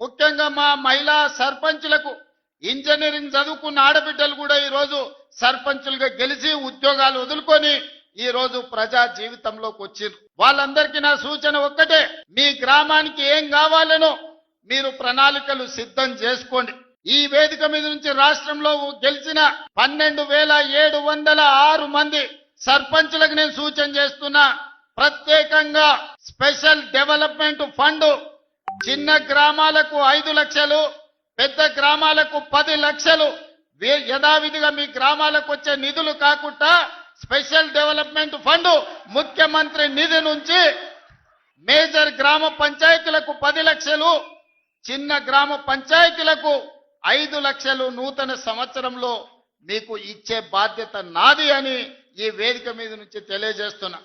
ముఖ్యంగా మా మహిళా సర్పంచులకు ఇంజనీరింగ్ చదువుకున్న ఆడబిడ్డలు కూడా ఈ రోజు సర్పంచులుగా గెలిచి ఉద్యోగాలు వదులుకొని ఈ రోజు ప్రజా జీవితంలోకి వచ్చారు. వాళ్ళందరికీ నా సూచన ఒక్కటే, మీ గ్రామానికి ఏం కావాలనో మీరు ప్రణాళికలు సిద్ధం చేసుకోండి. ఈ వేదిక మీద నుంచి రాష్ట్రంలో గెలిచిన 12,706 మంది సర్పంచులకు నేను సూచన చేస్తున్నా, ప్రత్యేకంగా స్పెషల్ డెవలప్మెంట్ ఫండ్ చిన్న గ్రామాలకు 5 లక్షలు, పెద్ద గ్రామాలకు 10 లక్షలు యథావిధిగా మీ గ్రామాలకు వచ్చే నిధులు కాకుండా స్పెషల్ డెవలప్మెంట్ ఫండ్ ముఖ్యమంత్రి నిధి నుంచి మేజర్ గ్రామ పంచాయతీలకు 10 లక్షలు, చిన్న గ్రామ పంచాయతీలకు 5 లక్షలు నూతన సంవత్సరంలో మీకు ఇచ్చే బాధ్యత నాది అని ఈ వేదిక మీద నుంచి తెలియజేస్తున్నా.